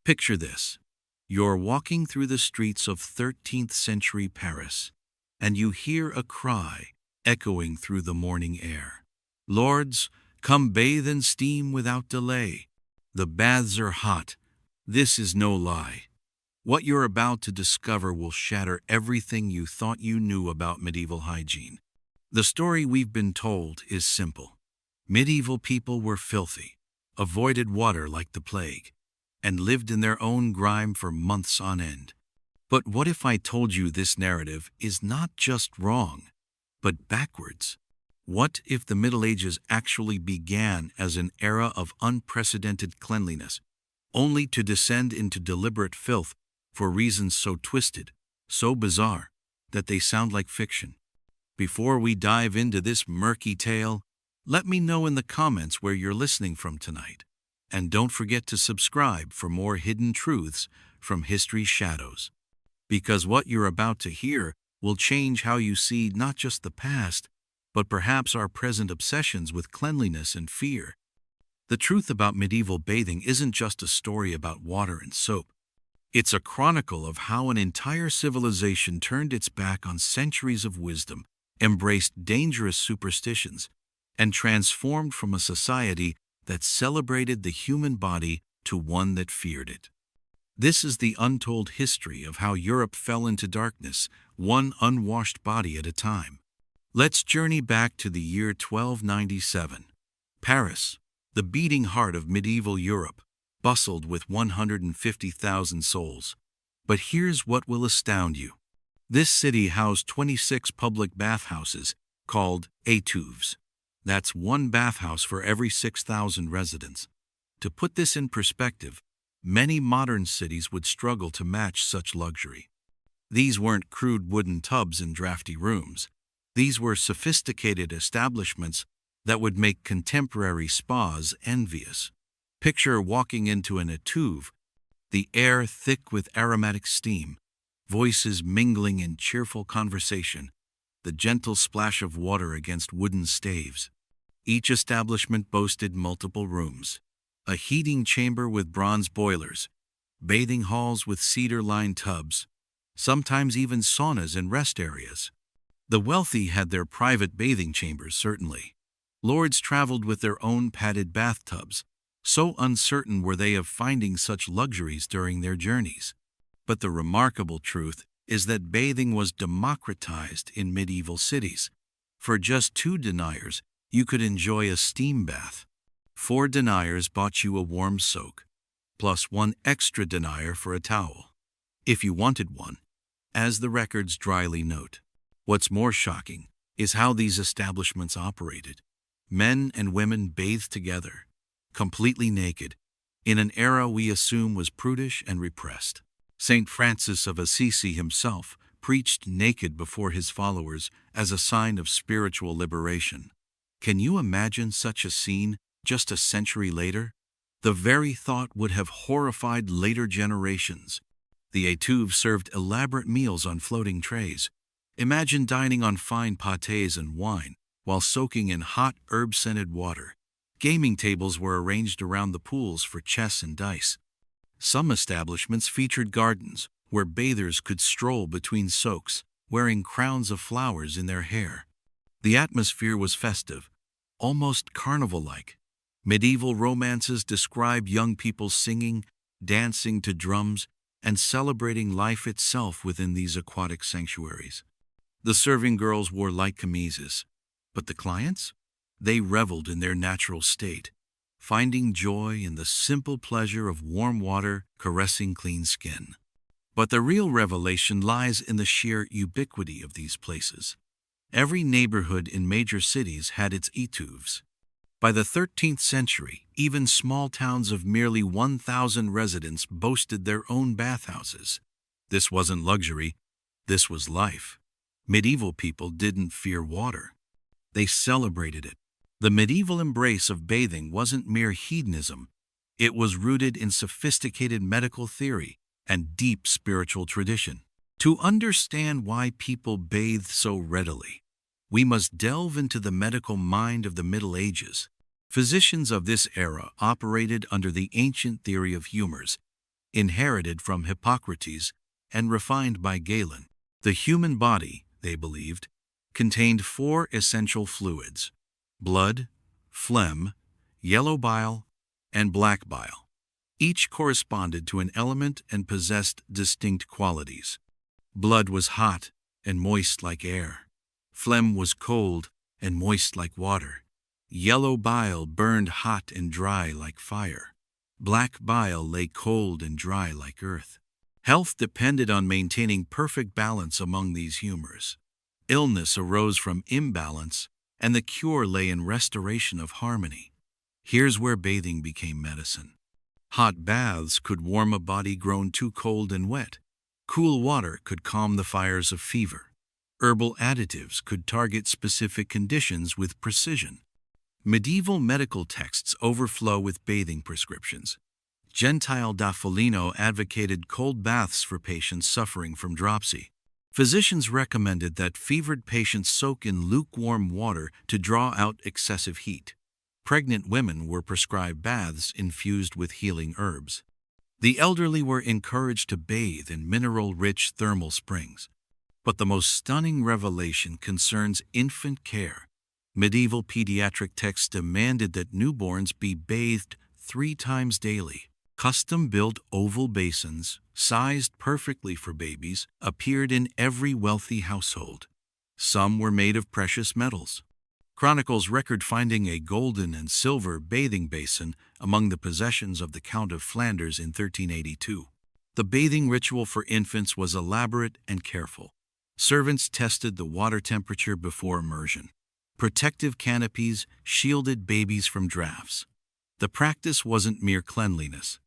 Picture this. You're walking through the streets of 13th century Paris, and you hear a cry echoing through the morning air. Lords, come bathe in steam without delay. The baths are hot. This is no lie. What you're about to discover will shatter everything you thought you knew about medieval hygiene. The story we've been told is simple. Medieval people were filthy, avoided water like the plague, and lived in their own grime for months on end. But what if I told you this narrative is not just wrong, but backwards? What if the Middle Ages actually began as an era of unprecedented cleanliness, only to descend into deliberate filth for reasons so twisted, so bizarre, that they sound like fiction? Before we dive into this murky tale, let me know in the comments where you're listening from tonight. And don't forget to subscribe for more hidden truths from history's shadows. Because what you're about to hear will change how you see not just the past, but perhaps our present obsessions with cleanliness and fear. The truth about medieval bathing isn't just a story about water and soap. It's a chronicle of how an entire civilization turned its back on centuries of wisdom, embraced dangerous superstitions, and transformed from a society that celebrated the human body to one that feared it. This is the untold history of how Europe fell into darkness, one unwashed body at a time. Let's journey back to the year 1297. Paris, the beating heart of medieval Europe, bustled with 150,000 souls. But here's what will astound you. This city housed 26 public bathhouses, called étuves. That's one bathhouse for every 6,000 residents. To put this in perspective, many modern cities would struggle to match such luxury. These weren't crude wooden tubs in drafty rooms. These were sophisticated establishments that would make contemporary spas envious. Picture walking into an étuve, the air thick with aromatic steam, voices mingling in cheerful conversation, the gentle splash of water against wooden staves. Each establishment boasted multiple rooms, a heating chamber with bronze boilers, bathing halls with cedar-lined tubs, sometimes even saunas and rest areas. The wealthy had their private bathing chambers, certainly. Lords traveled with their own padded bathtubs, so uncertain were they of finding such luxuries during their journeys. But the remarkable truth is that bathing was democratized in medieval cities. For just 2 deniers, you could enjoy a steam bath. 4 deniers bought you a warm soak, plus 1 extra denier for a towel, if you wanted one, as the records dryly note. What's more shocking is how these establishments operated. Men and women bathed together, completely naked, in an era we assume was prudish and repressed. St. Francis of Assisi himself preached naked before his followers as a sign of spiritual liberation. Can you imagine such a scene just a century later? The very thought would have horrified later generations. The étuve served elaborate meals on floating trays. Imagine dining on fine pâtés and wine while soaking in hot herb-scented water. Gaming tables were arranged around the pools for chess and dice. Some establishments featured gardens where bathers could stroll between soaks, wearing crowns of flowers in their hair. The atmosphere was festive, almost carnival-like. Medieval romances describe young people singing, dancing to drums, and celebrating life itself within these aquatic sanctuaries. The serving girls wore light chemises, but the clients? They reveled in their natural state, finding joy in the simple pleasure of warm water caressing clean skin. But the real revelation lies in the sheer ubiquity of these places. Every neighborhood in major cities had its étuves. By the 13th century, even small towns of merely 1,000 residents boasted their own bathhouses. This wasn't luxury, this was life. Medieval people didn't fear water. They celebrated it. The medieval embrace of bathing wasn't mere hedonism. It was rooted in sophisticated medical theory and deep spiritual tradition. To understand why people bathed so readily, we must delve into the medical mind of the Middle Ages. Physicians of this era operated under the ancient theory of humors, inherited from Hippocrates and refined by Galen. The human body, they believed, contained 4 essential fluids: blood, phlegm, yellow bile, and black bile. Each corresponded to an element and possessed distinct qualities. Blood was hot and moist like air. Phlegm was cold and moist like water. Yellow bile burned hot and dry like fire. Black bile lay cold and dry like earth. Health depended on maintaining perfect balance among these humors. Illness arose from imbalance, and the cure lay in restoration of harmony. Here's where bathing became medicine. Hot baths could warm a body grown too cold and wet. Cool water could calm the fires of fever. Herbal additives could target specific conditions with precision. Medieval medical texts overflow with bathing prescriptions. Gentile da Foligno advocated cold baths for patients suffering from dropsy. Physicians recommended that fevered patients soak in lukewarm water to draw out excessive heat. Pregnant women were prescribed baths infused with healing herbs. The elderly were encouraged to bathe in mineral-rich thermal springs. But the most stunning revelation concerns infant care. Medieval pediatric texts demanded that newborns be bathed 3 times daily. Custom-built oval basins, sized perfectly for babies, appeared in every wealthy household. Some were made of precious metals. Chronicles record finding a golden and silver bathing basin among the possessions of the Count of Flanders in 1382. The bathing ritual for infants was elaborate and careful. Servants tested the water temperature before immersion. Protective canopies shielded babies from drafts. The practice wasn't mere cleanliness.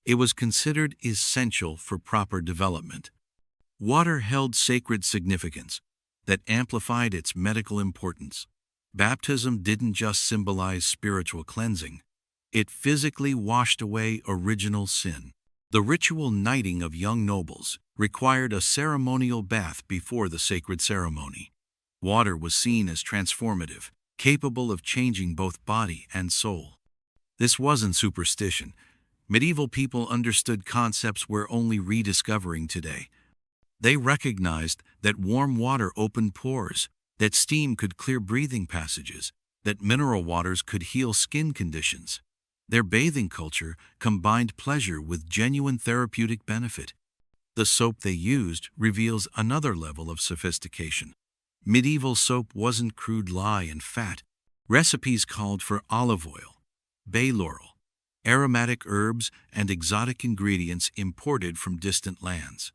It was considered essential for proper development. Water held sacred significance that amplified its medical importance. Baptism didn't just symbolize spiritual cleansing. It physically washed away original sin. The ritual knighting of young nobles required a ceremonial bath before the sacred ceremony. Water was seen as transformative, capable of changing both body and soul. This wasn't superstition. Medieval people understood concepts we're only rediscovering today. They recognized that warm water opened pores, that steam could clear breathing passages, that mineral waters could heal skin conditions. Their bathing culture combined pleasure with genuine therapeutic benefit. The soap they used reveals another level of sophistication. Medieval soap wasn't crude lye and fat. Recipes called for olive oil, bay laurel, aromatic herbs, and exotic ingredients imported from distant lands.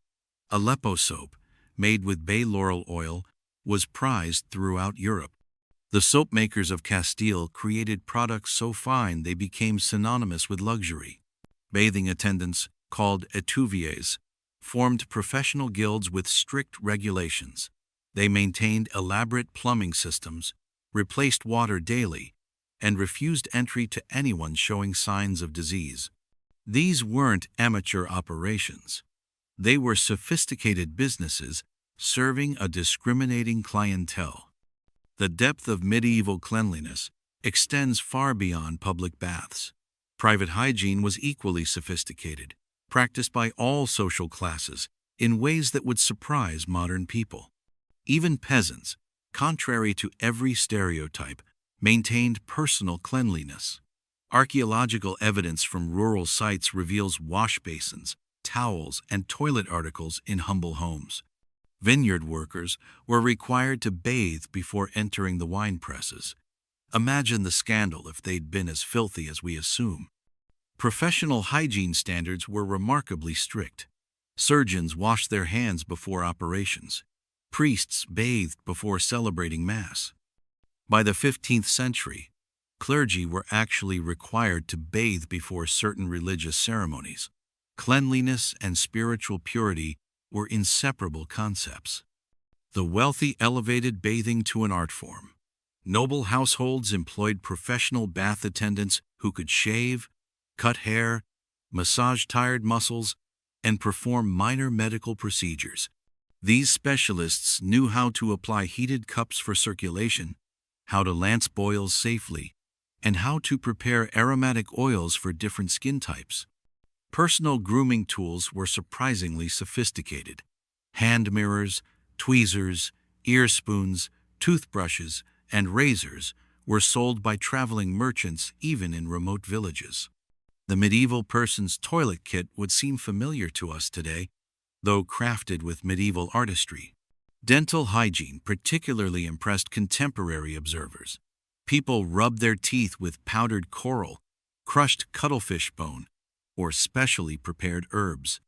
Aleppo soap, made with bay laurel oil, was prized throughout Europe. The soap makers of Castile created products so fine they became synonymous with luxury. Bathing attendants, called étuviers, formed professional guilds with strict regulations. They maintained elaborate plumbing systems, replaced water daily, and refused entry to anyone showing signs of disease. These weren't amateur operations. They were sophisticated businesses serving a discriminating clientele. The depth of medieval cleanliness extends far beyond public baths. Private hygiene was equally sophisticated, practiced by all social classes in ways that would surprise modern people. Even peasants, contrary to every stereotype, maintained personal cleanliness. Archaeological evidence from rural sites reveals wash basins, towels, and toilet articles in humble homes. Vineyard workers were required to bathe before entering the wine presses. Imagine the scandal if they'd been as filthy as we assume. Professional hygiene standards were remarkably strict. Surgeons washed their hands before operations. Priests bathed before celebrating Mass. By the 15th century, clergy were actually required to bathe before certain religious ceremonies. Cleanliness and spiritual purity were inseparable concepts. The wealthy elevated bathing to an art form. Noble households employed professional bath attendants who could shave, cut hair, massage tired muscles, and perform minor medical procedures. These specialists knew how to apply heated cups for circulation, how to lance boils safely, and how to prepare aromatic oils for different skin types. Personal grooming tools were surprisingly sophisticated. Hand mirrors, tweezers, ear spoons, toothbrushes, and razors were sold by traveling merchants even in remote villages. The medieval person's toilet kit would seem familiar to us today, though crafted with medieval artistry. Dental hygiene particularly impressed contemporary observers. People rubbed their teeth with powdered coral, crushed cuttlefish bone, or specially prepared herbs.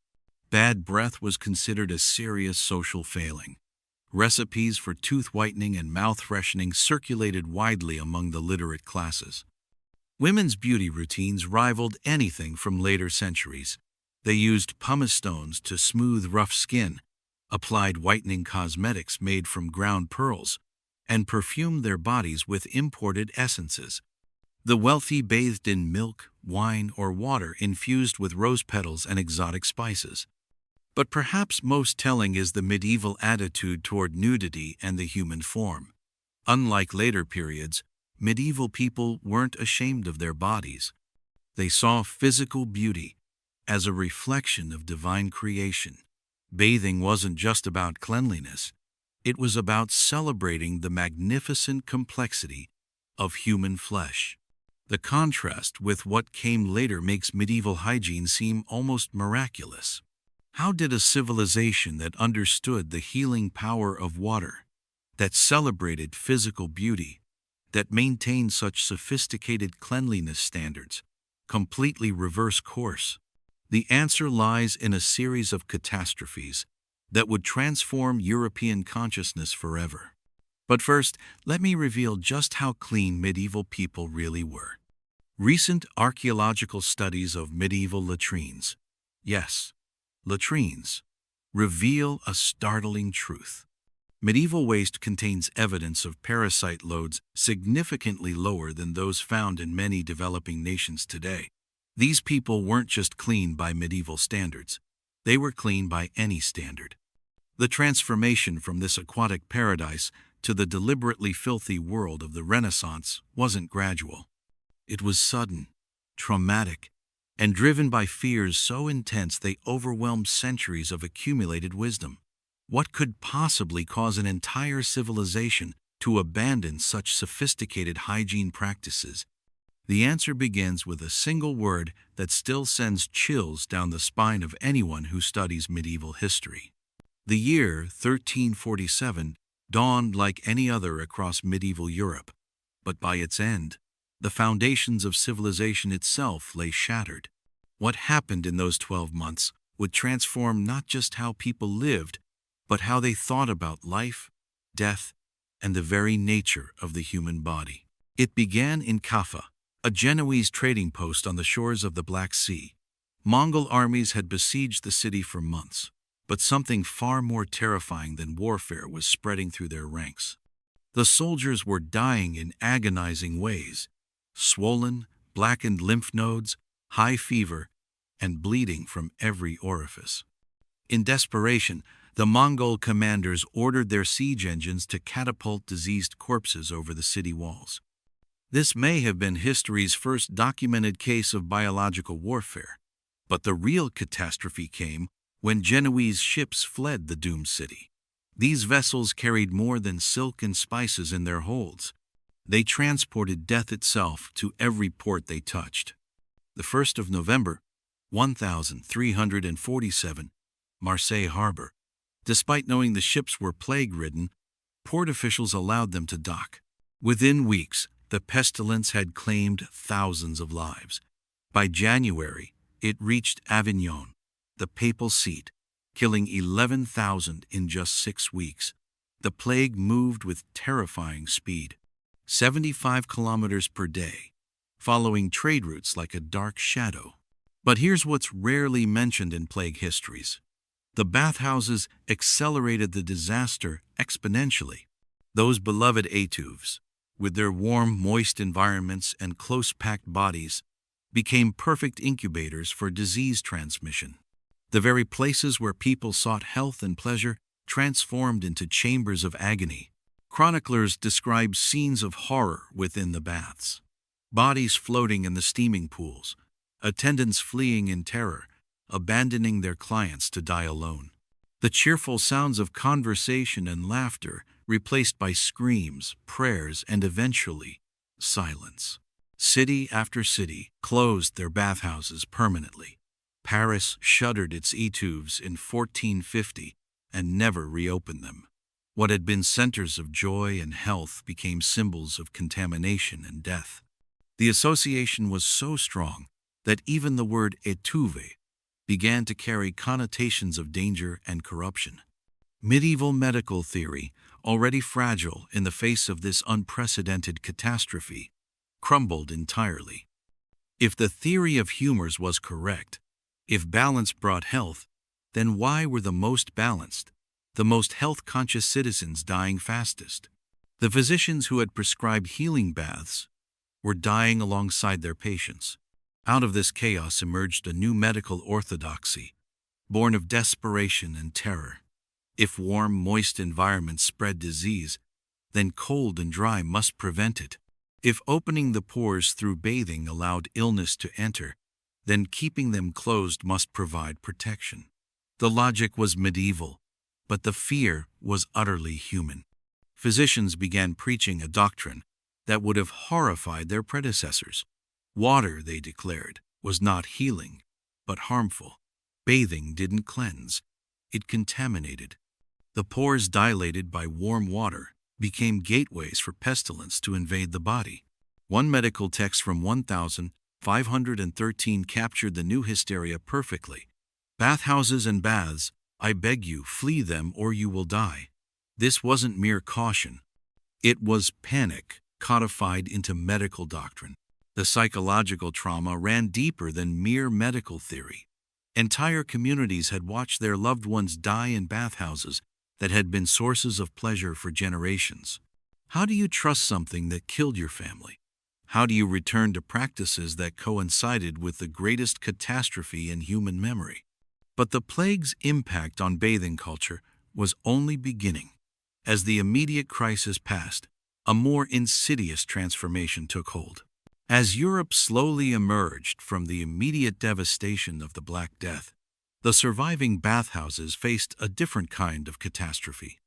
Bad breath was considered a serious social failing. Recipes for tooth whitening and mouth freshening circulated widely among the literate classes. Women's beauty routines rivaled anything from later centuries. They used pumice stones to smooth rough skin, applied whitening cosmetics made from ground pearls, and perfumed their bodies with imported essences. The wealthy bathed in milk, wine, or water infused with rose petals and exotic spices. But perhaps most telling is the medieval attitude toward nudity and the human form. Unlike later periods, medieval people weren't ashamed of their bodies. They saw physical beauty as a reflection of divine creation. Bathing wasn't just about cleanliness. It was about celebrating the magnificent complexity of human flesh. The contrast with what came later makes medieval hygiene seem almost miraculous. How did a civilization that understood the healing power of water, that celebrated physical beauty, that maintained such sophisticated cleanliness standards, completely reverse course? The answer lies in a series of catastrophes that would transform European consciousness forever. But first, let me reveal just how clean medieval people really were. Recent archaeological studies of medieval latrines, yes, latrines, reveal a startling truth. Medieval waste contains evidence of parasite loads significantly lower than those found in many developing nations today. These people weren't just clean by medieval standards, they were clean by any standard. The transformation from this aquatic paradise to the deliberately filthy world of the Renaissance wasn't gradual. It was sudden, traumatic, and driven by fears so intense they overwhelmed centuries of accumulated wisdom. What could possibly cause an entire civilization to abandon such sophisticated hygiene practices? The answer begins with a single word that still sends chills down the spine of anyone who studies medieval history. The year 1347 dawned like any other across medieval Europe, but by its end, the foundations of civilization itself lay shattered. What happened in those 12 months would transform not just how people lived, but how they thought about life, death, and the very nature of the human body. It began in Kaffa, a Genoese trading post on the shores of the Black Sea. Mongol armies had besieged the city for months, but something far more terrifying than warfare was spreading through their ranks. The soldiers were dying in agonizing ways, swollen, blackened lymph nodes, high fever, and bleeding from every orifice. In desperation, the Mongol commanders ordered their siege engines to catapult diseased corpses over the city walls. This may have been history's first documented case of biological warfare, but the real catastrophe came when Genoese ships fled the doomed city. These vessels carried more than silk and spices in their holds. They transported death itself to every port they touched. The 1st of November, 1347, Marseille Harbor. Despite knowing the ships were plague-ridden, port officials allowed them to dock. Within weeks, the pestilence had claimed thousands of lives. By January, it reached Avignon, the papal seat, killing 11,000 in just 6 weeks. The plague moved with terrifying speed, 75 kilometers per day, following trade routes like a dark shadow. But here's what's rarely mentioned in plague histories. The bathhouses accelerated the disaster exponentially. Those beloved étuves, with their warm, moist environments and close-packed bodies, became perfect incubators for disease transmission. The very places where people sought health and pleasure transformed into chambers of agony. Chroniclers describe scenes of horror within the baths. Bodies floating in the steaming pools, attendants fleeing in terror, abandoning their clients to die alone. The cheerful sounds of conversation and laughter replaced by screams, prayers, and eventually, silence. City after city closed their bathhouses permanently. Paris shuttered its étuves in 1450 and never reopened them. What had been centers of joy and health became symbols of contamination and death. The association was so strong that even the word étuve began to carry connotations of danger and corruption. Medieval medical theory, already fragile in the face of this unprecedented catastrophe, crumbled entirely. If the theory of humors was correct, if balance brought health, then why were the most balanced, the most health-conscious citizens dying fastest? The physicians who had prescribed healing baths were dying alongside their patients. Out of this chaos emerged a new medical orthodoxy, born of desperation and terror. If warm, moist environments spread disease, then cold and dry must prevent it. If opening the pores through bathing allowed illness to enter, then keeping them closed must provide protection. The logic was medieval, but the fear was utterly human. Physicians began preaching a doctrine that would have horrified their predecessors. Water, they declared, was not healing, but harmful. Bathing didn't cleanse, it contaminated. The pores dilated by warm water became gateways for pestilence to invade the body. One medical text from 1513 captured the new hysteria perfectly. Bathhouses and baths, I beg you, flee them or you will die. This wasn't mere caution. It was panic codified into medical doctrine. The psychological trauma ran deeper than mere medical theory. Entire communities had watched their loved ones die in bathhouses that had been sources of pleasure for generations. How do you trust something that killed your family? How do you return to practices that coincided with the greatest catastrophe in human memory? But the plague's impact on bathing culture was only beginning. As the immediate crisis passed, a more insidious transformation took hold. As Europe slowly emerged from the immediate devastation of the Black Death, the surviving bathhouses faced a different kind of catastrophe.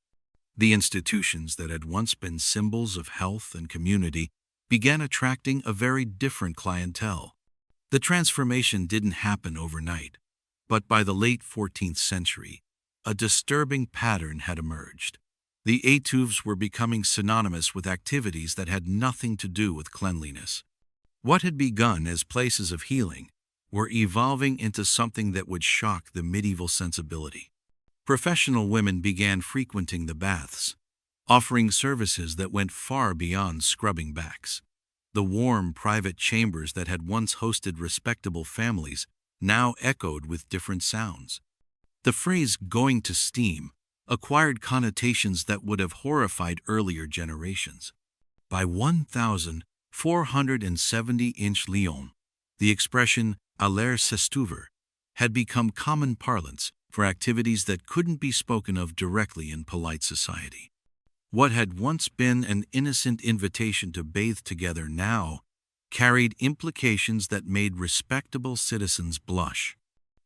The institutions that had once been symbols of health and community began attracting a very different clientele. The transformation didn't happen overnight, but by the late 14th century, a disturbing pattern had emerged. The étuves were becoming synonymous with activities that had nothing to do with cleanliness. What had begun as places of healing were evolving into something that would shock the medieval sensibility. Professional women began frequenting the baths, offering services that went far beyond scrubbing backs. The warm, private chambers that had once hosted respectable families now echoed with different sounds. The phrase "going to steam" acquired connotations that would have horrified earlier generations. By 1470 Lyon, the expression aller s'estouver had become common parlance for activities that couldn't be spoken of directly in polite society. What had once been an innocent invitation to bathe together now carried implications that made respectable citizens blush.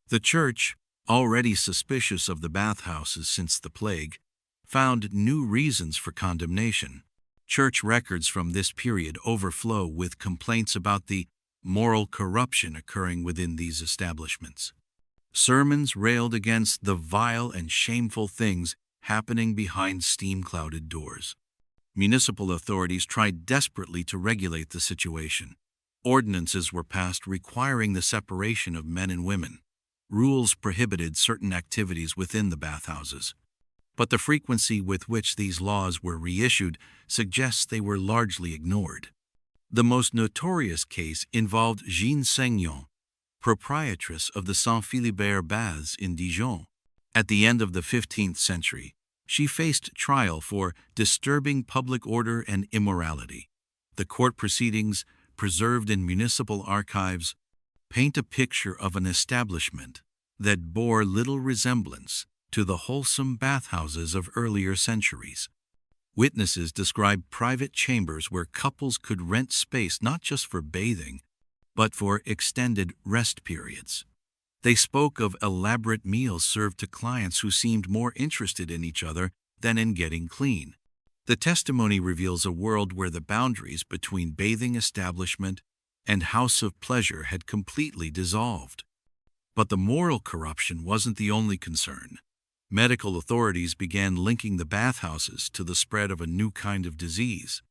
The church, already suspicious of the bathhouses since the plague, found new reasons for condemnation. Church records from this period overflow with complaints about the moral corruption occurring within these establishments. Sermons railed against the vile and shameful things happening behind steam-clouded doors. Municipal authorities tried desperately to regulate the situation. Ordinances were passed requiring the separation of men and women. Rules prohibited certain activities within the bathhouses. But the frequency with which these laws were reissued suggests they were largely ignored. The most notorious case involved Jeanne Saignon, proprietress of the Saint-Philibert Baths in Dijon. At the end of the 15th century, she faced trial for disturbing public order and immorality. The court proceedings, preserved in municipal archives, paint a picture of an establishment that bore little resemblance to the wholesome bathhouses of earlier centuries. Witnesses describe private chambers where couples could rent space not just for bathing, but for extended rest periods. They spoke of elaborate meals served to clients who seemed more interested in each other than in getting clean. The testimony reveals a world where the boundaries between bathing establishment and house of pleasure had completely dissolved. But the moral corruption wasn't the only concern. Medical authorities began linking the bathhouses to the spread of a new kind of disease,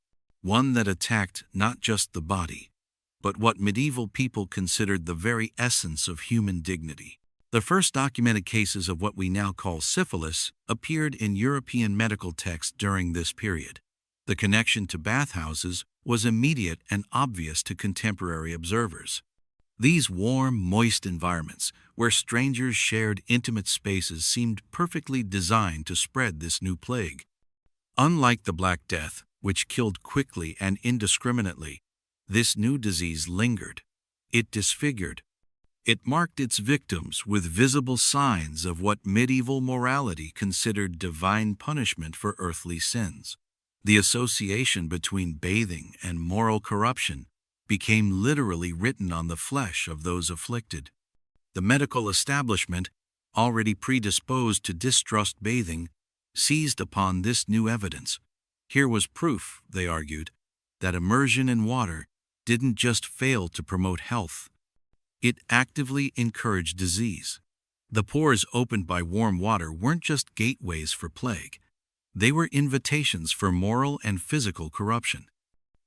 one that attacked not just the body, but what medieval people considered the very essence of human dignity. The first documented cases of what we now call syphilis appeared in European medical texts during this period. The connection to bathhouses was immediate and obvious to contemporary observers. These warm, moist environments, where strangers shared intimate spaces, seemed perfectly designed to spread this new plague. Unlike the Black Death, which killed quickly and indiscriminately, this new disease lingered. It disfigured. It marked its victims with visible signs of what medieval morality considered divine punishment for earthly sins. The association between bathing and moral corruption became literally written on the flesh of those afflicted. The medical establishment, already predisposed to distrust bathing, seized upon this new evidence. Here was proof, they argued, that immersion in water didn't just fail to promote health. It actively encouraged disease. The pores opened by warm water weren't just gateways for plague. They were invitations for moral and physical corruption.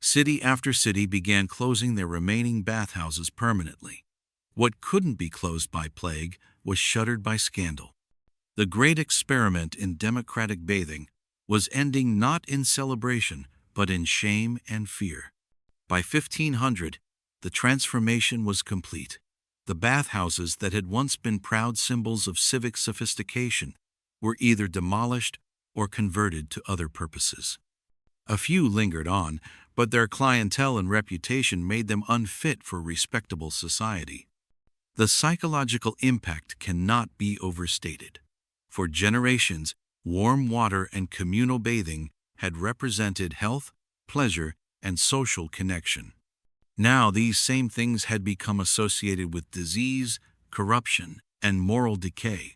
City after city began closing their remaining bathhouses permanently. What couldn't be closed by plague was shuttered by scandal. The great experiment in democratic bathing was ending not in celebration, but in shame and fear. By 1500, the transformation was complete. The bathhouses that had once been proud symbols of civic sophistication were either demolished or converted to other purposes. A few lingered on, but their clientele and reputation made them unfit for respectable society. The psychological impact cannot be overstated. For generations, warm water and communal bathing had represented health, pleasure, and social connection. Now these same things had become associated with disease, corruption, and moral decay.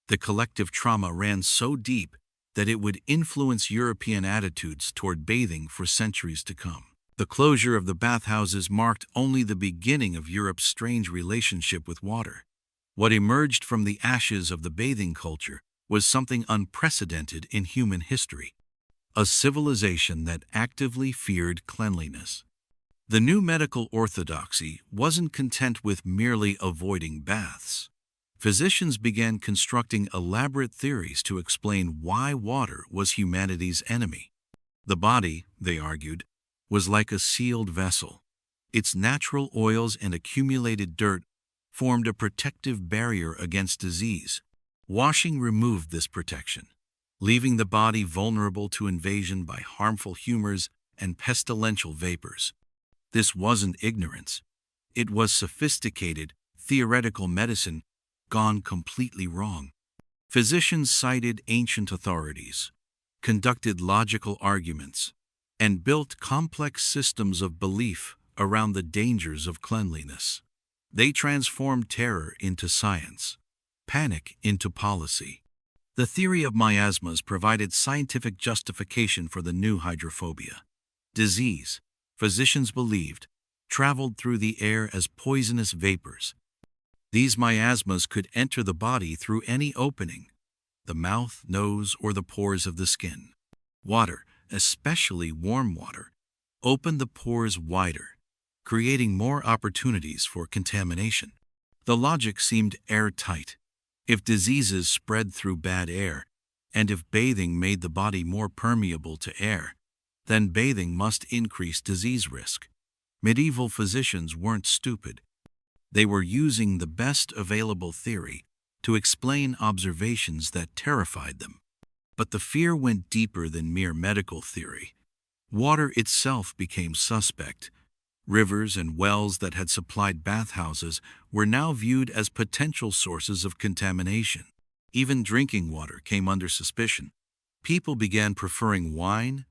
The collective trauma ran so deep that it would influence European attitudes toward bathing for centuries to come. The closure of the bathhouses marked only the beginning of Europe's strange relationship with water. What emerged from the ashes of the bathing culture was something unprecedented in human history. A civilization that actively feared cleanliness. The new medical orthodoxy wasn't content with merely avoiding baths. Physicians began constructing elaborate theories to explain why water was humanity's enemy. The body, they argued, was like a sealed vessel. Its natural oils and accumulated dirt formed a protective barrier against disease. Washing removed this protection, leaving the body vulnerable to invasion by harmful humors and pestilential vapors. This wasn't ignorance. It was sophisticated, theoretical medicine gone completely wrong. Physicians cited ancient authorities, conducted logical arguments, and built complex systems of belief around the dangers of cleanliness. They transformed terror into science, panic into policy. The theory of miasmas provided scientific justification for the new hydrophobia. Disease, physicians believed, traveled through the air as poisonous vapors. These miasmas could enter the body through any opening, the mouth, nose, or the pores of the skin. Water, especially warm water, opened the pores wider, creating more opportunities for contamination. The logic seemed airtight. If diseases spread through bad air, and if bathing made the body more permeable to air, then bathing must increase disease risk. Medieval physicians weren't stupid. They were using the best available theory to explain observations that terrified them. But the fear went deeper than mere medical theory. Water itself became suspect. Rivers and wells that had supplied bathhouses were now viewed as potential sources of contamination. Even drinking water came under suspicion. People began preferring wine,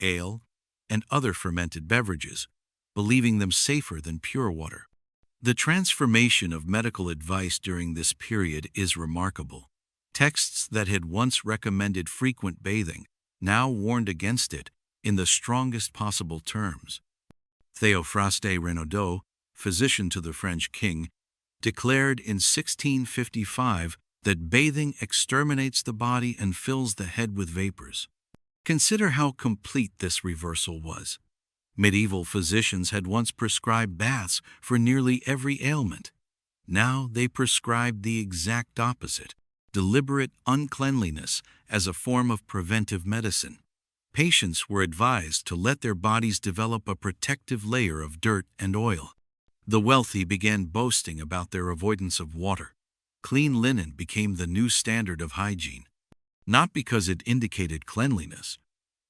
ale, and other fermented beverages, believing them safer than pure water. The transformation of medical advice during this period is remarkable. Texts that had once recommended frequent bathing now warned against it in the strongest possible terms. Théophraste Renaudot, physician to the French king, declared in 1655 that bathing exterminates the body and fills the head with vapors. Consider how complete this reversal was. Medieval physicians had once prescribed baths for nearly every ailment. Now they prescribed the exact opposite, deliberate uncleanliness as a form of preventive medicine. Patients were advised to let their bodies develop a protective layer of dirt and oil. The wealthy began boasting about their avoidance of water. Clean linen became the new standard of hygiene, not because it indicated cleanliness,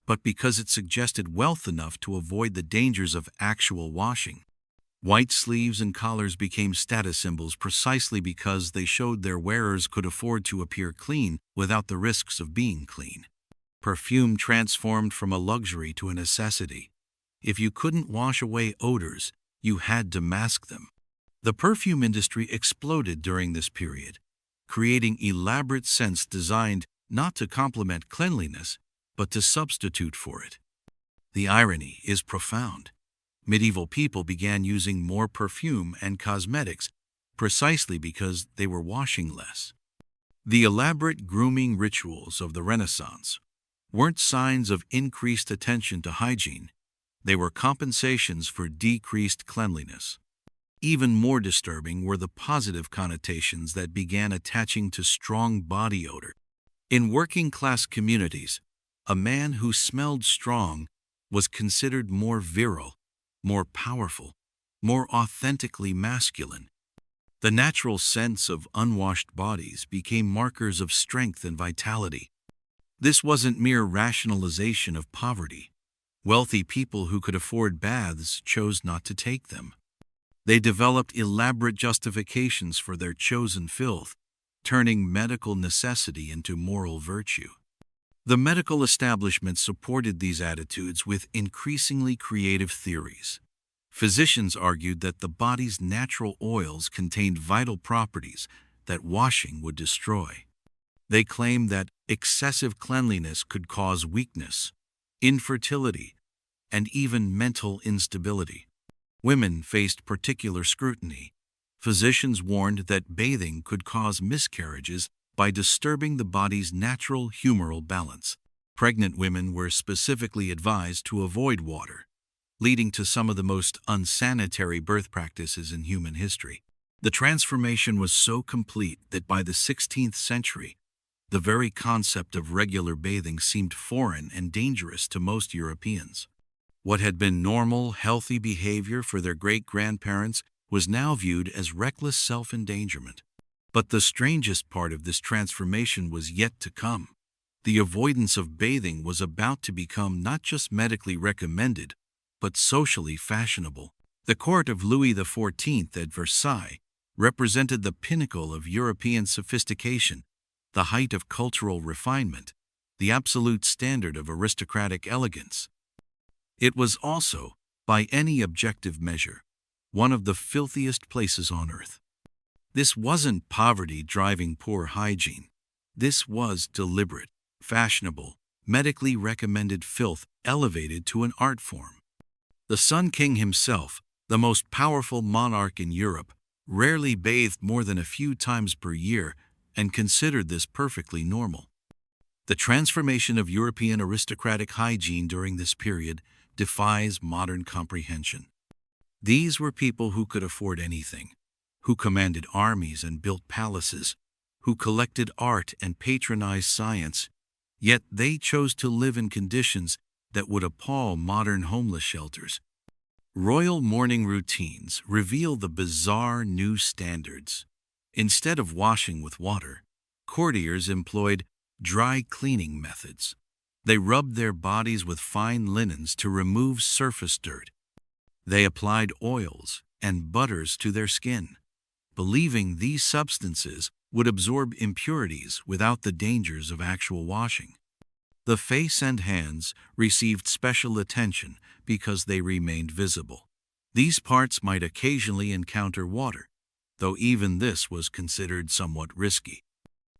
but because it suggested wealth enough to avoid the dangers of actual washing. White sleeves and collars became status symbols precisely because they showed their wearers could afford to appear clean without the risks of being clean. Perfume transformed from a luxury to a necessity. If you couldn't wash away odors, you had to mask them. The perfume industry exploded during this period, creating elaborate scents designed not to complement cleanliness, but to substitute for it. The irony is profound. Medieval people began using more perfume and cosmetics precisely because they were washing less. The elaborate grooming rituals of the Renaissance weren't signs of increased attention to hygiene. They were compensations for decreased cleanliness. Even more disturbing were the positive connotations that began attaching to strong body odor. In working-class communities, a man who smelled strong was considered more virile, more powerful, more authentically masculine. The natural sense of unwashed bodies became markers of strength and vitality. This wasn't mere rationalization of poverty. Wealthy people who could afford baths chose not to take them. They developed elaborate justifications for their chosen filth, turning medical necessity into moral virtue. The medical establishment supported these attitudes with increasingly creative theories. Physicians argued that the body's natural oils contained vital properties that washing would destroy. They claimed that excessive cleanliness could cause weakness, infertility, and even mental instability. Women faced particular scrutiny. Physicians warned that bathing could cause miscarriages by disturbing the body's natural humoral balance. Pregnant women were specifically advised to avoid water, leading to some of the most unsanitary birth practices in human history. The transformation was so complete that by the 16th century, the very concept of regular bathing seemed foreign and dangerous to most Europeans. What had been normal, healthy behavior for their great-grandparents was now viewed as reckless self-endangerment. But the strangest part of this transformation was yet to come. The avoidance of bathing was about to become not just medically recommended, but socially fashionable. The court of Louis XIV at Versailles represented the pinnacle of European sophistication, the height of cultural refinement, the absolute standard of aristocratic elegance. It was also, by any objective measure, one of the filthiest places on earth. This wasn't poverty driving poor hygiene. This was deliberate, fashionable, medically recommended filth elevated to an art form. The Sun King himself, the most powerful monarch in Europe, rarely bathed more than a few times per year and considered this perfectly normal. The transformation of European aristocratic hygiene during this period defies modern comprehension. These were people who could afford anything, who commanded armies and built palaces, who collected art and patronized science, yet they chose to live in conditions that would appall modern homeless shelters. Royal morning routines reveal the bizarre new standards. Instead of washing with water, courtiers employed dry cleaning methods. They rubbed their bodies with fine linens to remove surface dirt. They applied oils and butters to their skin, believing these substances would absorb impurities without the dangers of actual washing. The face and hands received special attention because they remained visible. These parts might occasionally encounter water, though even this was considered somewhat risky.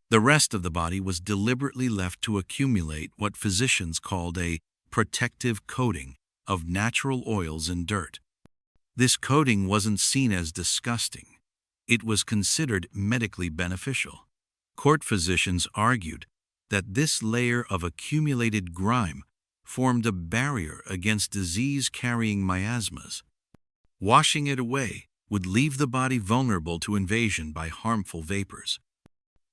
The rest of the body was deliberately left to accumulate what physicians called a protective coating of natural oils and dirt. This coating wasn't seen as disgusting. It was considered medically beneficial. Court physicians argued that this layer of accumulated grime formed a barrier against disease-carrying miasmas. Washing it away would leave the body vulnerable to invasion by harmful vapors.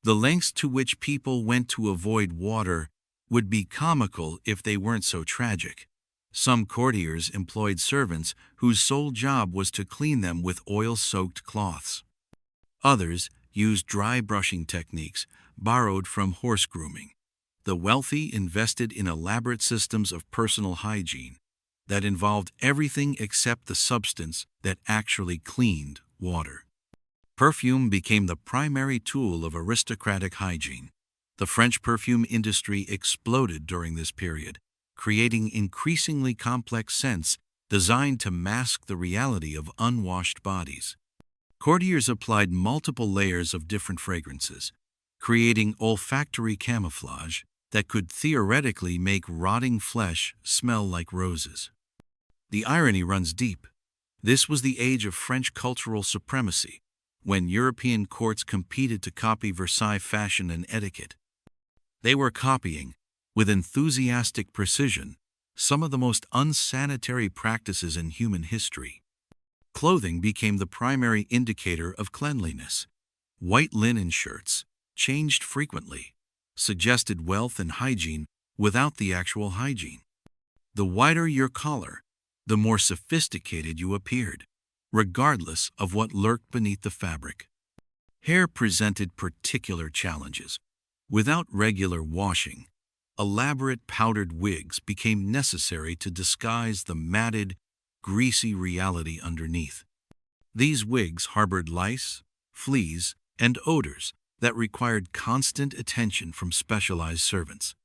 The lengths to which people went to avoid water would be comical if they weren't so tragic. Some courtiers employed servants whose sole job was to clean them with oil-soaked cloths. Others used dry brushing techniques borrowed from horse grooming. The wealthy invested in elaborate systems of personal hygiene that involved everything except the substance that actually cleaned water. Perfume became the primary tool of aristocratic hygiene. The French perfume industry exploded during this period, creating increasingly complex scents designed to mask the reality of unwashed bodies. Courtiers applied multiple layers of different fragrances, creating olfactory camouflage that could theoretically make rotting flesh smell like roses. The irony runs deep. This was the age of French cultural supremacy, when European courts competed to copy Versailles fashion and etiquette. They were copying, with enthusiastic precision, some of the most unsanitary practices in human history. Clothing became the primary indicator of cleanliness. White linen shirts, changed frequently, suggested wealth and hygiene without the actual hygiene. The wider your collar, the more sophisticated you appeared, regardless of what lurked beneath the fabric. Hair presented particular challenges. Without regular washing, elaborate powdered wigs became necessary to disguise the matted, greasy reality underneath. These wigs harbored lice, fleas, and odors that required constant attention from specialized servants.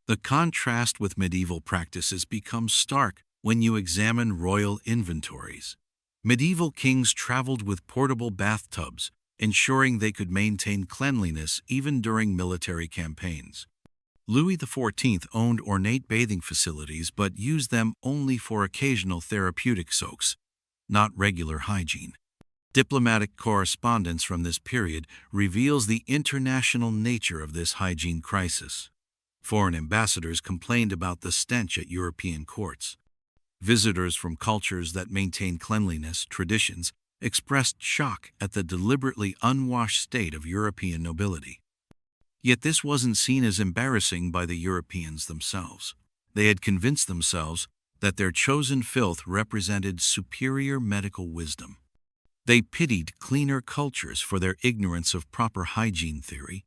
The contrast with medieval practices becomes stark when you examine royal inventories. Medieval kings traveled with portable bathtubs, ensuring they could maintain cleanliness even during military campaigns. Louis XIV owned ornate bathing facilities but used them only for occasional therapeutic soaks, not regular hygiene. Diplomatic correspondence from this period reveals the international nature of this hygiene crisis. Foreign ambassadors complained about the stench at European courts. Visitors from cultures that maintained cleanliness traditions expressed shock at the deliberately unwashed state of European nobility. Yet this wasn't seen as embarrassing by the Europeans themselves. They had convinced themselves that their chosen filth represented superior medical wisdom. They pitied cleaner cultures for their ignorance of proper hygiene theory.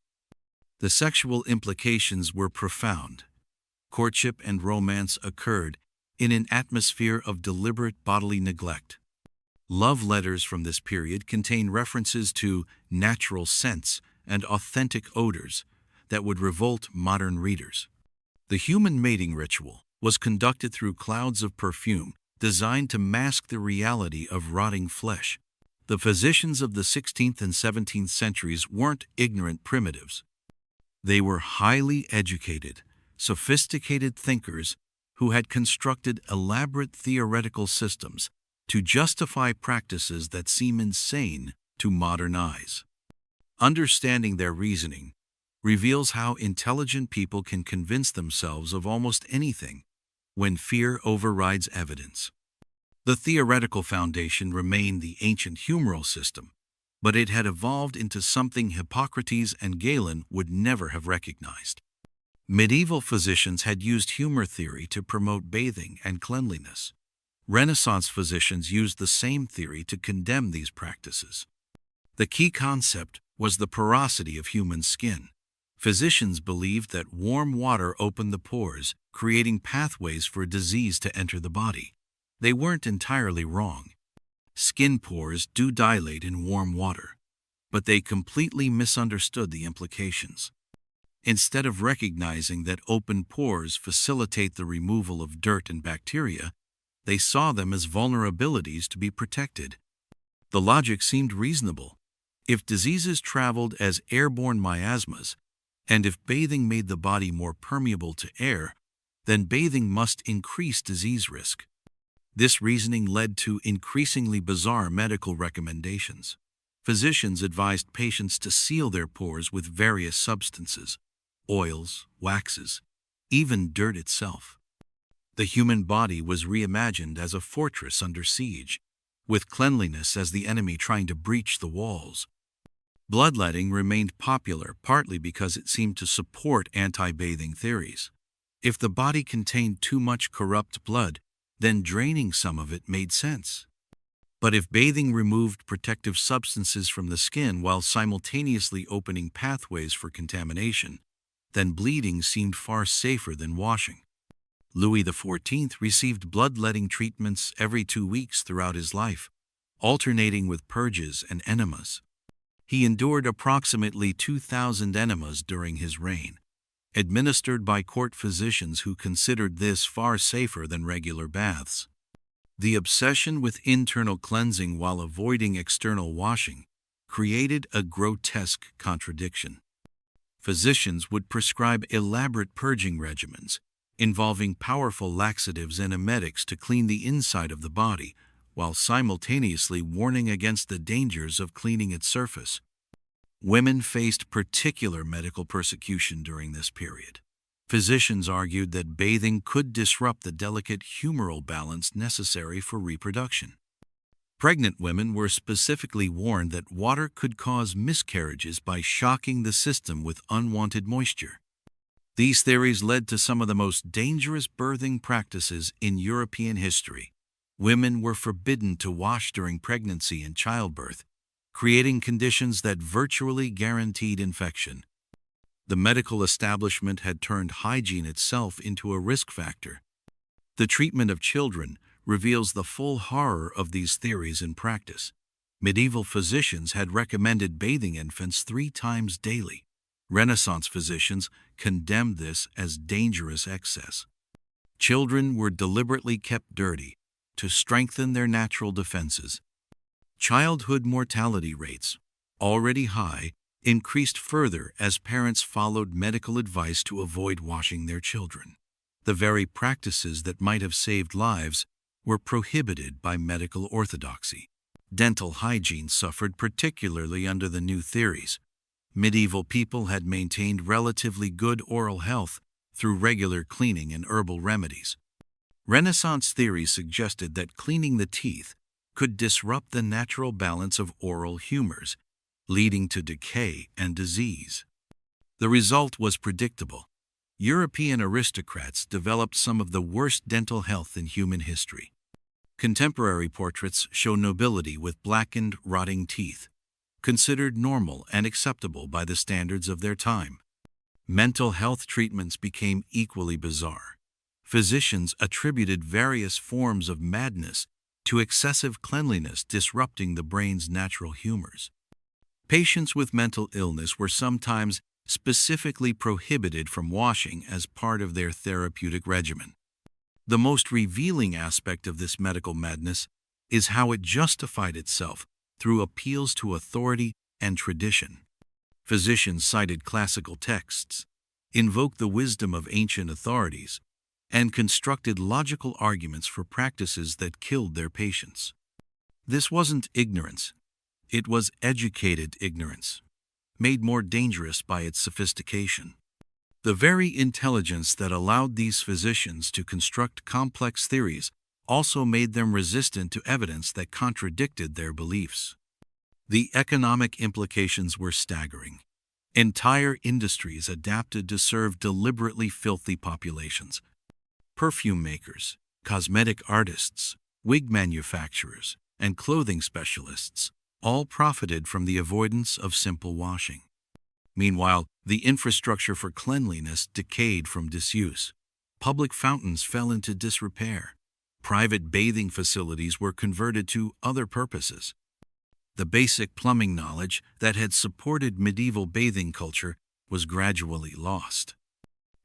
The sexual implications were profound. Courtship and romance occurred in an atmosphere of deliberate bodily neglect. Love letters from this period contain references to natural scents and authentic odors that would revolt modern readers. The human mating ritual was conducted through clouds of perfume designed to mask the reality of rotting flesh. The physicians of the 16th and 17th centuries weren't ignorant primitives. They were highly educated, sophisticated thinkers who had constructed elaborate theoretical systems to justify practices that seem insane to modern eyes. Understanding their reasoning reveals how intelligent people can convince themselves of almost anything when fear overrides evidence. The theoretical foundation remained the ancient humoral system, but it had evolved into something Hippocrates and Galen would never have recognized. Medieval physicians had used humor theory to promote bathing and cleanliness. Renaissance physicians used the same theory to condemn these practices. The key concept was the porosity of human skin. Physicians believed that warm water opened the pores, creating pathways for disease to enter the body. They weren't entirely wrong. Skin pores do dilate in warm water, but they completely misunderstood the implications. Instead of recognizing that open pores facilitate the removal of dirt and bacteria, they saw them as vulnerabilities to be protected. The logic seemed reasonable. If diseases traveled as airborne miasmas, and if bathing made the body more permeable to air, then bathing must increase disease risk. This reasoning led to increasingly bizarre medical recommendations. Physicians advised patients to seal their pores with various substances, oils, waxes, even dirt itself. The human body was reimagined as a fortress under siege, with cleanliness as the enemy trying to breach the walls. Bloodletting remained popular partly because it seemed to support anti-bathing theories. If the body contained too much corrupt blood, then draining some of it made sense. But if bathing removed protective substances from the skin while simultaneously opening pathways for contamination, then bleeding seemed far safer than washing. Louis XIV received bloodletting treatments every 2 weeks throughout his life, alternating with purges and enemas. He endured approximately 2,000 enemas during his reign, administered by court physicians who considered this far safer than regular baths. The obsession with internal cleansing while avoiding external washing created a grotesque contradiction. Physicians would prescribe elaborate purging regimens, involving powerful laxatives and emetics to clean the inside of the body, while simultaneously warning against the dangers of cleaning its surface. Women faced particular medical persecution during this period. Physicians argued that bathing could disrupt the delicate humoral balance necessary for reproduction. Pregnant women were specifically warned that water could cause miscarriages by shocking the system with unwanted moisture. These theories led to some of the most dangerous birthing practices in European history. Women were forbidden to wash during pregnancy and childbirth, creating conditions that virtually guaranteed infection. The medical establishment had turned hygiene itself into a risk factor. The treatment of children reveals the full horror of these theories in practice. Medieval physicians had recommended bathing infants 3 times daily. Renaissance physicians condemned this as dangerous excess. Children were deliberately kept dirty to strengthen their natural defenses. Childhood mortality rates, already high, increased further as parents followed medical advice to avoid washing their children. The very practices that might have saved lives were prohibited by medical orthodoxy. Dental hygiene suffered particularly under the new theories. Medieval people had maintained relatively good oral health through regular cleaning and herbal remedies. Renaissance theories suggested that cleaning the teeth could disrupt the natural balance of oral humors, leading to decay and disease. The result was predictable. European aristocrats developed some of the worst dental health in human history. Contemporary portraits show nobility with blackened, rotting teeth, considered normal and acceptable by the standards of their time. Mental health treatments became equally bizarre. Physicians attributed various forms of madness to excessive cleanliness disrupting the brain's natural humors. Patients with mental illness were sometimes specifically prohibited from washing as part of their therapeutic regimen. The most revealing aspect of this medical madness is how it justified itself through appeals to authority and tradition. Physicians cited classical texts, invoked the wisdom of ancient authorities, and constructed logical arguments for practices that killed their patients. This wasn't ignorance. It was educated ignorance, made more dangerous by its sophistication. The very intelligence that allowed these physicians to construct complex theories also made them resistant to evidence that contradicted their beliefs. The economic implications were staggering. Entire industries adapted to serve deliberately filthy populations. Perfume makers, cosmetic artists, wig manufacturers, and clothing specialists all profited from the avoidance of simple washing. Meanwhile, the infrastructure for cleanliness decayed from disuse. Public fountains fell into disrepair. Private bathing facilities were converted to other purposes. The basic plumbing knowledge that had supported medieval bathing culture was gradually lost.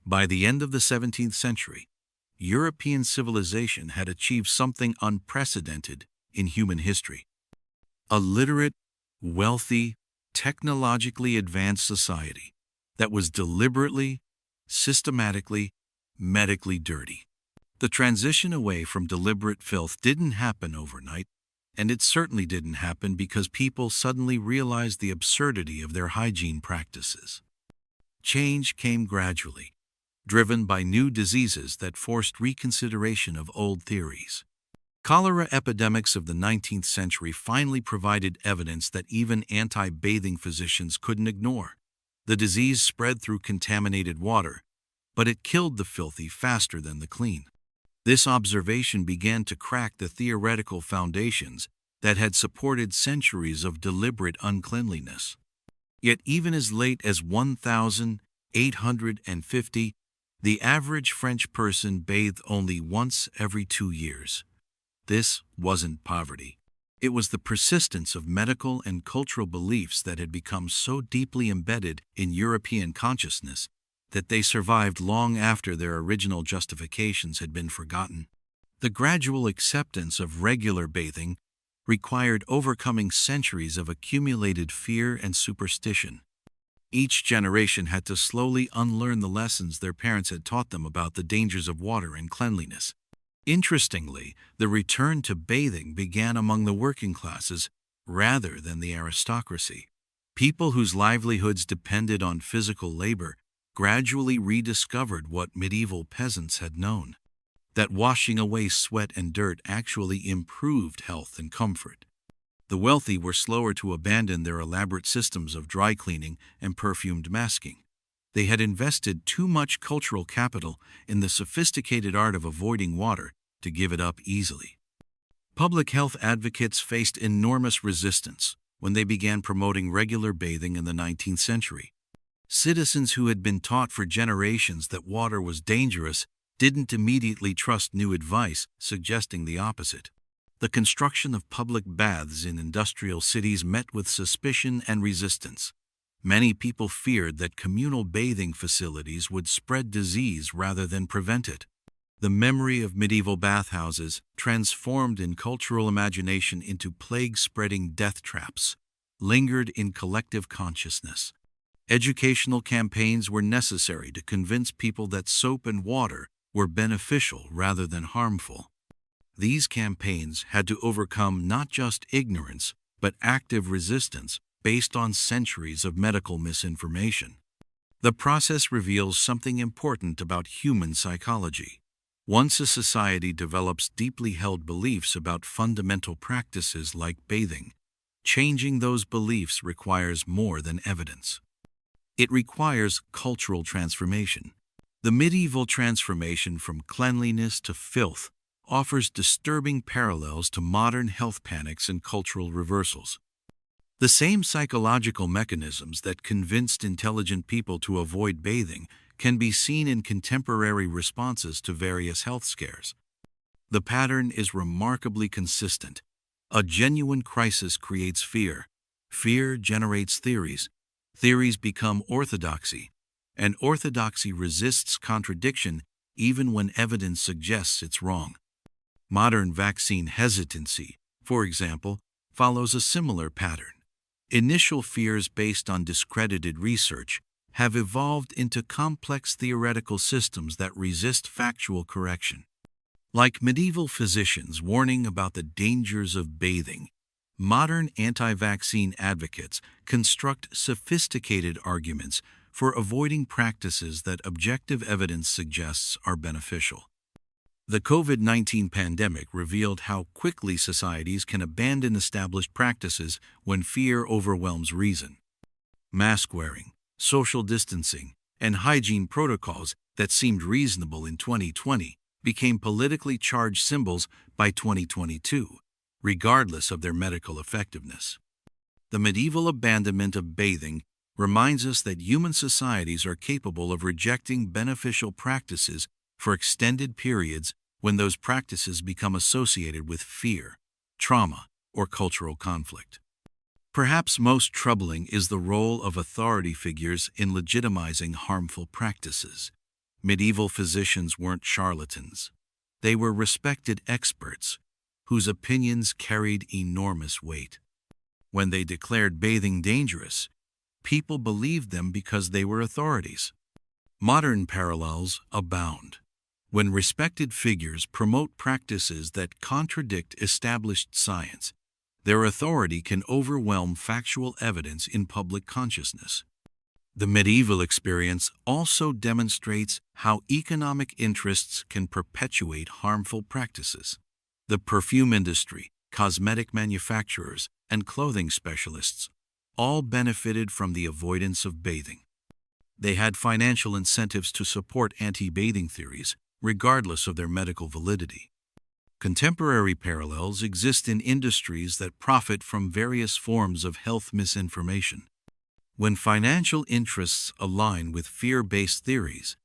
By the end of the 17th century, European civilization had achieved something unprecedented in human history. A literate, wealthy, technologically advanced society that was deliberately, systematically, medically dirty. The transition away from deliberate filth didn't happen overnight, and it certainly didn't happen because people suddenly realized the absurdity of their hygiene practices. Change came gradually, driven by new diseases that forced reconsideration of old theories. Cholera epidemics of the 19th century finally provided evidence that even anti-bathing physicians couldn't ignore. The disease spread through contaminated water, but it killed the filthy faster than the clean. This observation began to crack the theoretical foundations that had supported centuries of deliberate uncleanliness. Yet even as late as 1850, the average French person bathed only once every 2 years. This wasn't poverty. It was the persistence of medical and cultural beliefs that had become so deeply embedded in European consciousness that they survived long after their original justifications had been forgotten. The gradual acceptance of regular bathing required overcoming centuries of accumulated fear and superstition. Each generation had to slowly unlearn the lessons their parents had taught them about the dangers of water and cleanliness. Interestingly, the return to bathing began among the working classes rather than the aristocracy. People whose livelihoods depended on physical labor gradually rediscovered what medieval peasants had known: that washing away sweat and dirt actually improved health and comfort. The wealthy were slower to abandon their elaborate systems of dry cleaning and perfumed masking. They had invested too much cultural capital in the sophisticated art of avoiding water to give it up easily. Public health advocates faced enormous resistance when they began promoting regular bathing in the 19th century. Citizens who had been taught for generations that water was dangerous didn't immediately trust new advice, suggesting the opposite. The construction of public baths in industrial cities met with suspicion and resistance. Many people feared that communal bathing facilities would spread disease rather than prevent it. The memory of medieval bathhouses, transformed in cultural imagination into plague-spreading death traps, lingered in collective consciousness. Educational campaigns were necessary to convince people that soap and water were beneficial rather than harmful. These campaigns had to overcome not just ignorance, but active resistance based on centuries of medical misinformation. The process reveals something important about human psychology. Once a society develops deeply held beliefs about fundamental practices like bathing, changing those beliefs requires more than evidence. It requires cultural transformation. The medieval transformation from cleanliness to filth offers disturbing parallels to modern health panics and cultural reversals. The same psychological mechanisms that convinced intelligent people to avoid bathing can be seen in contemporary responses to various health scares. The pattern is remarkably consistent. A genuine crisis creates fear. Fear generates theories. Theories become orthodoxy, and orthodoxy resists contradiction even when evidence suggests it's wrong. Modern vaccine hesitancy, for example, follows a similar pattern. Initial fears based on discredited research have evolved into complex theoretical systems that resist factual correction. Like medieval physicians warning about the dangers of bathing, modern anti-vaccine advocates construct sophisticated arguments for avoiding practices that objective evidence suggests are beneficial. The COVID-19 pandemic revealed how quickly societies can abandon established practices when fear overwhelms reason. Mask wearing, social distancing, and hygiene protocols that seemed reasonable in 2020 became politically charged symbols by 2022, regardless of their medical effectiveness. The medieval abandonment of bathing reminds us that human societies are capable of rejecting beneficial practices for extended periods when those practices become associated with fear, trauma, or cultural conflict. Perhaps most troubling is the role of authority figures in legitimizing harmful practices. Medieval physicians weren't charlatans. They were respected experts whose opinions carried enormous weight. When they declared bathing dangerous, people believed them because they were authorities. Modern parallels abound. When respected figures promote practices that contradict established science, their authority can overwhelm factual evidence in public consciousness. The medieval experience also demonstrates how economic interests can perpetuate harmful practices. The perfume industry, cosmetic manufacturers, and clothing specialists all benefited from the avoidance of bathing. They had financial incentives to support anti-bathing theories, regardless of their medical validity. Contemporary parallels exist in industries that profit from various forms of health misinformation. When financial interests align with fear-based theories,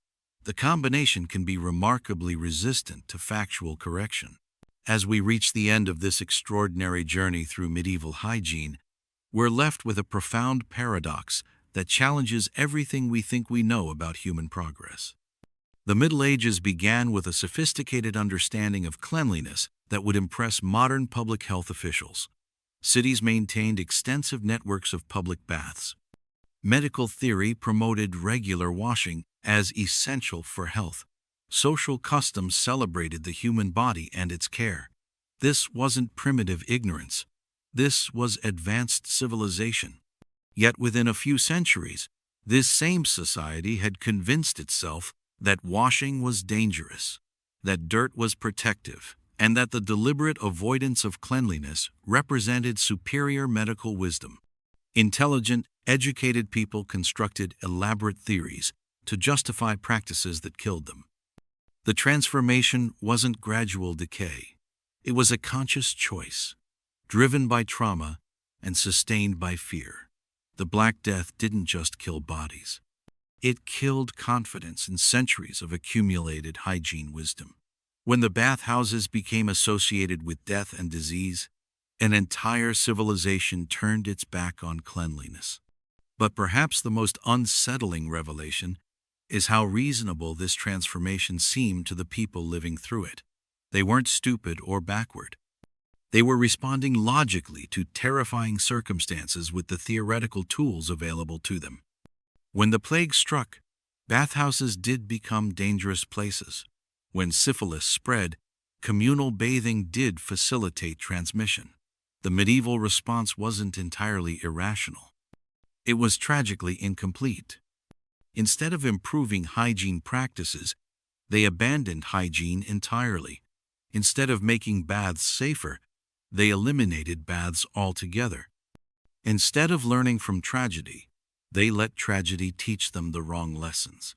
the combination can be remarkably resistant to factual correction. As we reach the end of this extraordinary journey through medieval hygiene, we're left with a profound paradox that challenges everything we think we know about human progress. The Middle Ages began with a sophisticated understanding of cleanliness that would impress modern public health officials. Cities maintained extensive networks of public baths. Medical theory promoted regular washing as essential for health. Social customs celebrated the human body and its care. This wasn't primitive ignorance. This was advanced civilization. Yet within a few centuries, this same society had convinced itself that washing was dangerous, that dirt was protective, and that the deliberate avoidance of cleanliness represented superior medical wisdom. Intelligent, educated people constructed elaborate theories to justify practices that killed them. The transformation wasn't gradual decay. It was a conscious choice, driven by trauma and sustained by fear. The Black Death didn't just kill bodies. It killed confidence in centuries of accumulated hygiene wisdom. When the bathhouses became associated with death and disease, an entire civilization turned its back on cleanliness. But perhaps the most unsettling revelation is how reasonable this transformation seemed to the people living through it. They weren't stupid or backward. They were responding logically to terrifying circumstances with the theoretical tools available to them. When the plague struck, bathhouses did become dangerous places. When syphilis spread, communal bathing did facilitate transmission. The medieval response wasn't entirely irrational. It was tragically incomplete. Instead of improving hygiene practices, they abandoned hygiene entirely. Instead of making baths safer, they eliminated baths altogether. Instead of learning from tragedy, they let tragedy teach them the wrong lessons.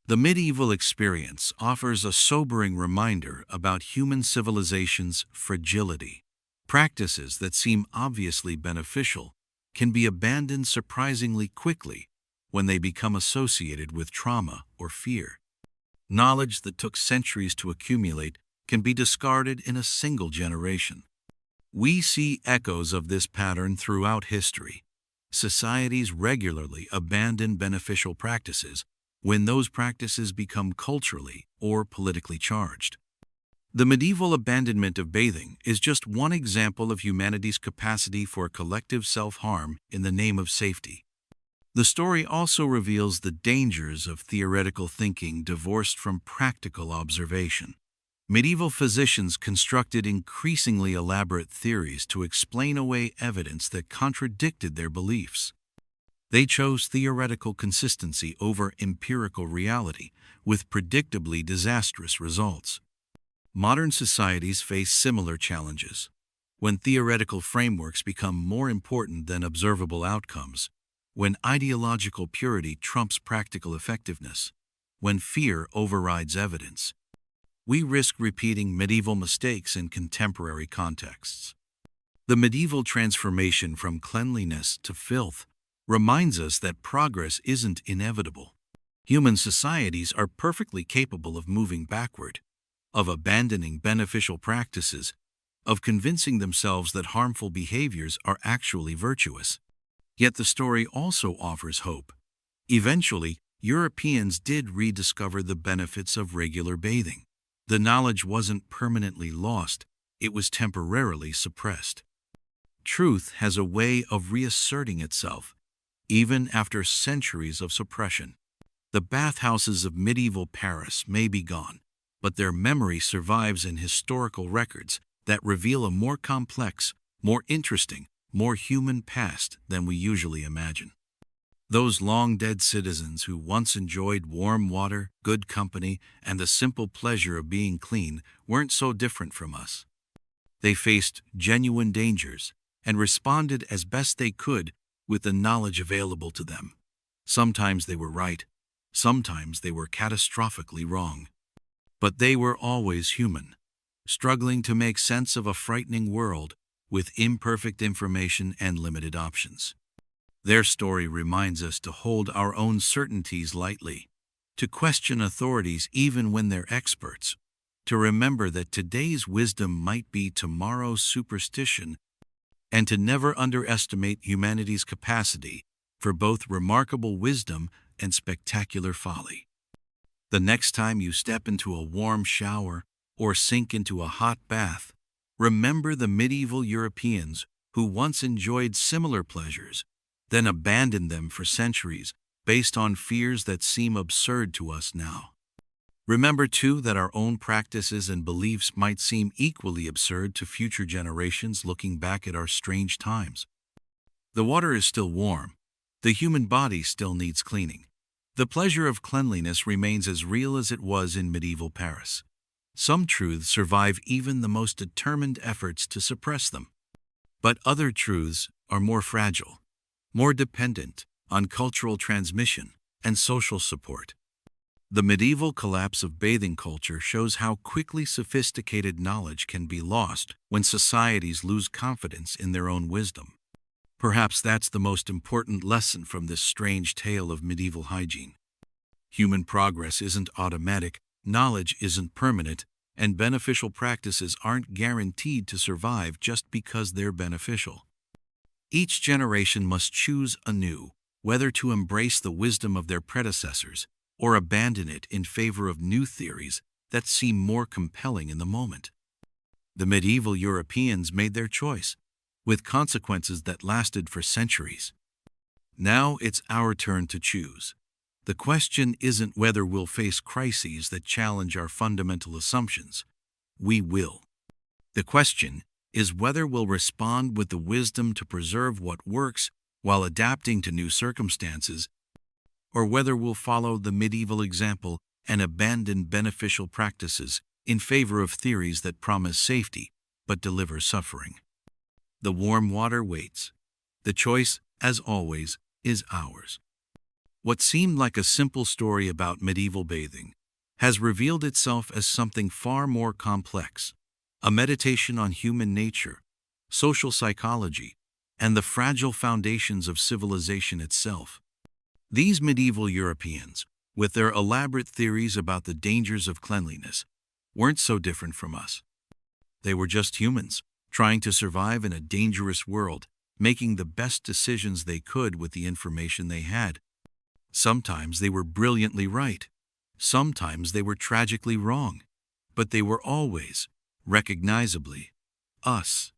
The medieval experience offers a sobering reminder about human civilization's fragility. Practices that seem obviously beneficial can be abandoned surprisingly quickly when they become associated with trauma or fear. Knowledge that took centuries to accumulate can be discarded in a single generation. We see echoes of this pattern throughout history. Societies regularly abandon beneficial practices when those practices become culturally or politically charged. The medieval abandonment of bathing is just one example of humanity's capacity for collective self-harm in the name of safety. The story also reveals the dangers of theoretical thinking divorced from practical observation. Medieval physicians constructed increasingly elaborate theories to explain away evidence that contradicted their beliefs. They chose theoretical consistency over empirical reality, with predictably disastrous results. Modern societies face similar challenges. When theoretical frameworks become more important than observable outcomes, when ideological purity trumps practical effectiveness, when fear overrides evidence, we risk repeating medieval mistakes in contemporary contexts. The medieval transformation from cleanliness to filth reminds us that progress isn't inevitable. Human societies are perfectly capable of moving backward, of abandoning beneficial practices, of convincing themselves that harmful behaviors are actually virtuous. Yet the story also offers hope. Eventually, Europeans did rediscover the benefits of regular bathing. The knowledge wasn't permanently lost, it was temporarily suppressed. Truth has a way of reasserting itself, even after centuries of suppression. The bathhouses of medieval Paris may be gone, but their memory survives in historical records that reveal a more complex, more interesting, more human past than we usually imagine. Those long-dead citizens who once enjoyed warm water, good company, and the simple pleasure of being clean weren't so different from us. They faced genuine dangers and responded as best they could with the knowledge available to them. Sometimes they were right, sometimes they were catastrophically wrong. But they were always human, struggling to make sense of a frightening world with imperfect information and limited options. Their story reminds us to hold our own certainties lightly, to question authorities even when they're experts, to remember that today's wisdom might be tomorrow's superstition, and to never underestimate humanity's capacity for both remarkable wisdom and spectacular folly. The next time you step into a warm shower or sink into a hot bath, remember the medieval Europeans who once enjoyed similar pleasures, then abandoned them for centuries based on fears that seem absurd to us now. Remember, too, that our own practices and beliefs might seem equally absurd to future generations looking back at our strange times. The water is still warm. The human body still needs cleaning. The pleasure of cleanliness remains as real as it was in medieval Paris. Some truths survive even the most determined efforts to suppress them. But other truths are more fragile, more dependent on cultural transmission and social support. The medieval collapse of bathing culture shows how quickly sophisticated knowledge can be lost when societies lose confidence in their own wisdom. Perhaps that's the most important lesson from this strange tale of medieval hygiene. Human progress isn't automatic, knowledge isn't permanent, and beneficial practices aren't guaranteed to survive just because they're beneficial. Each generation must choose anew whether to embrace the wisdom of their predecessors or abandon it in favor of new theories that seem more compelling in the moment. The medieval Europeans made their choice, with consequences that lasted for centuries. Now it's our turn to choose. The question isn't whether we'll face crises that challenge our fundamental assumptions. We will. The question is whether we'll respond with the wisdom to preserve what works while adapting to new circumstances, or whether we'll follow the medieval example and abandon beneficial practices in favor of theories that promise safety but deliver suffering. The warm water waits. The choice, as always, is ours. What seemed like a simple story about medieval bathing has revealed itself as something far more complex, a meditation on human nature, social psychology, and the fragile foundations of civilization itself. These medieval Europeans, with their elaborate theories about the dangers of cleanliness, weren't so different from us. They were just humans, trying to survive in a dangerous world, making the best decisions they could with the information they had. Sometimes they were brilliantly right. Sometimes they were tragically wrong. But they were always, recognizably, us.